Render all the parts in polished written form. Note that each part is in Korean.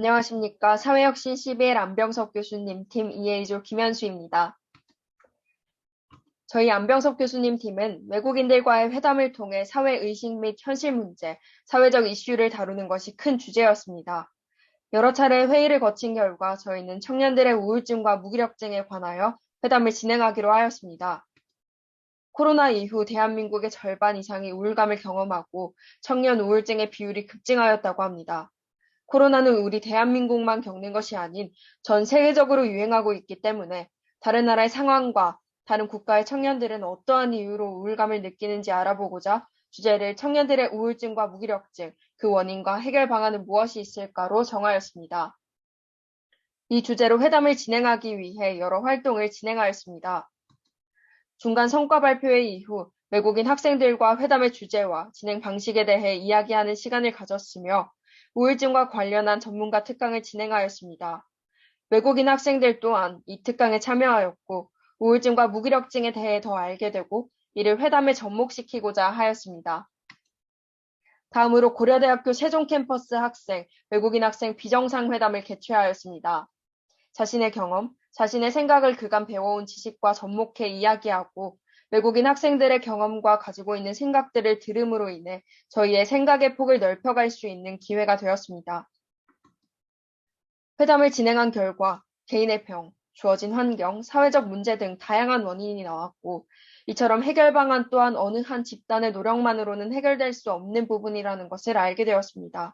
안녕하십니까. 사회혁신 CBL 안병섭 교수님 팀 EA조 김현수입니다. 저희 안병섭 교수님 팀은 외국인들과의 회담을 통해 사회의식 및 현실 문제, 사회적 이슈를 다루는 것이 큰 주제였습니다. 여러 차례 회의를 거친 결과 저희는 청년들의 우울증과 무기력증에 관하여 회담을 진행하기로 하였습니다. 코로나 이후 대한민국의 절반 이상이 우울감을 경험하고 청년 우울증의 비율이 급증하였다고 합니다. 코로나는 우리 대한민국만 겪는 것이 아닌 전 세계적으로 유행하고 있기 때문에 다른 나라의 상황과 다른 국가의 청년들은 어떠한 이유로 우울감을 느끼는지 알아보고자 주제를 청년들의 우울증과 무기력증, 그 원인과 해결 방안은 무엇이 있을까로 정하였습니다. 이 주제로 회담을 진행하기 위해 여러 활동을 진행하였습니다. 중간 성과 발표회 이후 외국인 학생들과 회담의 주제와 진행 방식에 대해 이야기하는 시간을 가졌으며 우울증과 관련한 전문가 특강을 진행하였습니다. 외국인 학생들 또한 이 특강에 참여하였고 우울증과 무기력증에 대해 더 알게 되고 이를 회담에 접목시키고자 하였습니다. 다음으로 고려대학교 세종 캠퍼스 학생, 외국인 학생 비정상 회담을 개최하였습니다. 자신의 경험, 자신의 생각을 그간 배워온 지식과 접목해 이야기하고 외국인 학생들의 경험과 가지고 있는 생각들을 들음으로 인해 저희의 생각의 폭을 넓혀갈 수 있는 기회가 되었습니다. 회담을 진행한 결과 개인의 병, 주어진 환경, 사회적 문제 등 다양한 원인이 나왔고 이처럼 해결 방안 또한 어느 한 집단의 노력만으로는 해결될 수 없는 부분이라는 것을 알게 되었습니다.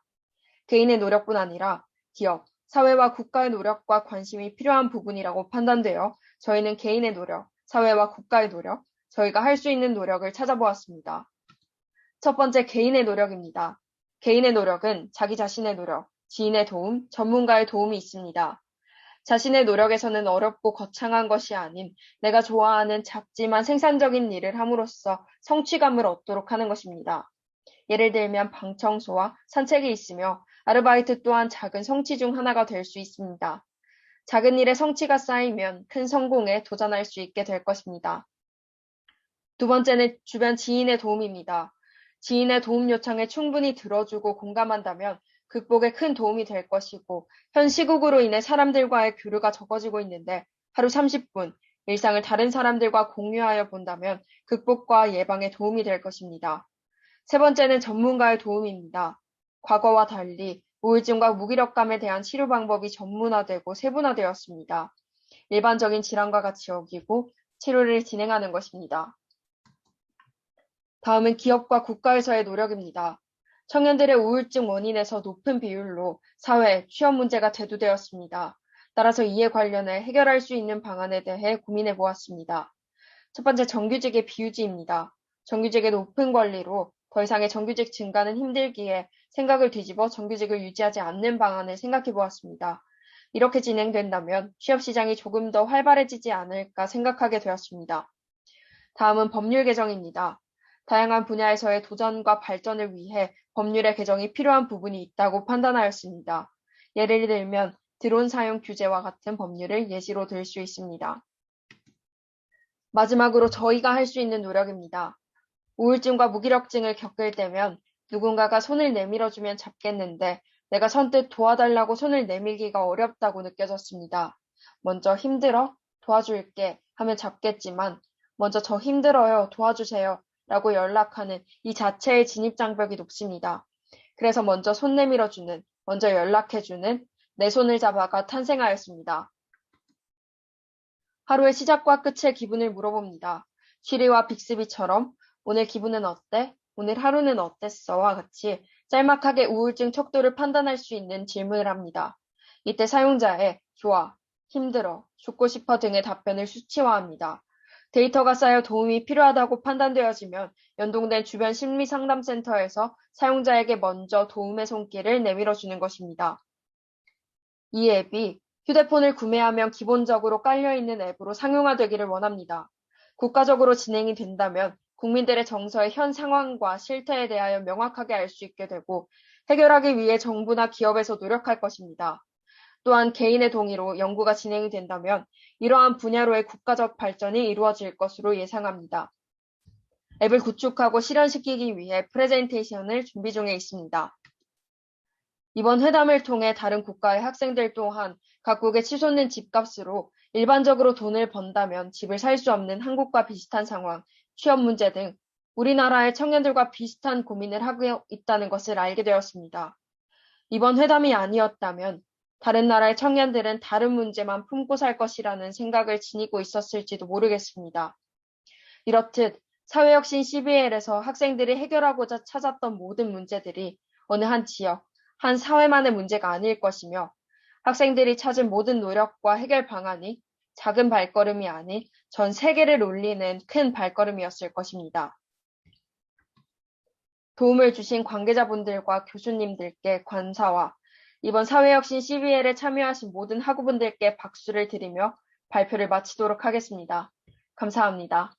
개인의 노력뿐 아니라 기업, 사회와 국가의 노력과 관심이 필요한 부분이라고 판단되어 저희는 개인의 노력, 사회와 국가의 노력, 저희가 할 수 있는 노력을 찾아보았습니다. 첫 번째, 개인의 노력입니다. 개인의 노력은 자기 자신의 노력, 지인의 도움, 전문가의 도움이 있습니다. 자신의 노력에서는 어렵고 거창한 것이 아닌 내가 좋아하는 작지만 생산적인 일을 함으로써 성취감을 얻도록 하는 것입니다. 예를 들면 방 청소와 산책이 있으며 아르바이트 또한 작은 성취 중 하나가 될 수 있습니다. 작은 일의 성취가 쌓이면 큰 성공에 도전할 수 있게 될 것입니다. 두 번째는 주변 지인의 도움입니다. 지인의 도움 요청에 충분히 들어주고 공감한다면 극복에 큰 도움이 될 것이고 현 시국으로 인해 사람들과의 교류가 적어지고 있는데 하루 30분 일상을 다른 사람들과 공유하여 본다면 극복과 예방에 도움이 될 것입니다. 세 번째는 전문가의 도움입니다. 과거와 달리 우울증과 무기력감에 대한 치료 방법이 전문화되고 세분화되었습니다. 일반적인 질환과 같이 여기고 치료를 진행하는 것입니다. 다음은 기업과 국가에서의 노력입니다. 청년들의 우울증 원인에서 높은 비율로 사회, 취업 문제가 대두되었습니다. 따라서 이에 관련해 해결할 수 있는 방안에 대해 고민해 보았습니다. 첫 번째, 정규직의 비유지입니다. 정규직의 높은 권리로 더 이상의 정규직 증가는 힘들기에 생각을 뒤집어 정규직을 유지하지 않는 방안을 생각해 보았습니다. 이렇게 진행된다면 취업 시장이 조금 더 활발해지지 않을까 생각하게 되었습니다. 다음은 법률 개정입니다. 다양한 분야에서의 도전과 발전을 위해 법률의 개정이 필요한 부분이 있다고 판단하였습니다. 예를 들면 드론 사용 규제와 같은 법률을 예시로 들 수 있습니다. 마지막으로 저희가 할 수 있는 노력입니다. 우울증과 무기력증을 겪을 때면 누군가가 손을 내밀어주면 잡겠는데 내가 선뜻 도와달라고 손을 내밀기가 어렵다고 느껴졌습니다. 먼저 힘들어? 도와줄게 하면 잡겠지만 먼저 저 힘들어요. 도와주세요. 라고 연락하는 이 자체의 진입장벽이 높습니다. 그래서 먼저 손 내밀어주는, 먼저 연락해주는 내 손을 잡아가 탄생하였습니다. 하루의 시작과 끝의 기분을 물어봅니다. 쉬리와 빅스비처럼 오늘 기분은 어때? 오늘 하루는 어땠어?와 같이 짤막하게 우울증 척도를 판단할 수 있는 질문을 합니다. 이때 사용자의 좋아, 힘들어, 죽고 싶어 등의 답변을 수치화합니다. 데이터가 쌓여 도움이 필요하다고 판단되어지면 연동된 주변 심리상담센터에서 사용자에게 먼저 도움의 손길을 내밀어주는 것입니다. 이 앱이 휴대폰을 구매하면 기본적으로 깔려있는 앱으로 상용화되기를 원합니다. 국가적으로 진행이 된다면 국민들의 정서의 현 상황과 실태에 대하여 명확하게 알 수 있게 되고 해결하기 위해 정부나 기업에서 노력할 것입니다. 또한 개인의 동의로 연구가 진행이 된다면 이러한 분야로의 국가적 발전이 이루어질 것으로 예상합니다. 앱을 구축하고 실현시키기 위해 프레젠테이션을 준비 중에 있습니다. 이번 회담을 통해 다른 국가의 학생들 또한 각국의 치솟는 집값으로 일반적으로 돈을 번다면 집을 살 수 없는 한국과 비슷한 상황, 취업 문제 등 우리나라의 청년들과 비슷한 고민을 하고 있다는 것을 알게 되었습니다. 이번 회담이 아니었다면 다른 나라의 청년들은 다른 문제만 품고 살 것이라는 생각을 지니고 있었을지도 모르겠습니다. 이렇듯 사회혁신 CBL에서 학생들이 해결하고자 찾았던 모든 문제들이 어느 한 지역, 한 사회만의 문제가 아닐 것이며 학생들이 찾은 모든 노력과 해결 방안이 작은 발걸음이 아닌 전 세계를 울리는 큰 발걸음이었을 것입니다. 도움을 주신 관계자분들과 교수님들께 감사와 이번 사회혁신 CBL에 참여하신 모든 학우분들께 박수를 드리며 발표를 마치도록 하겠습니다. 감사합니다.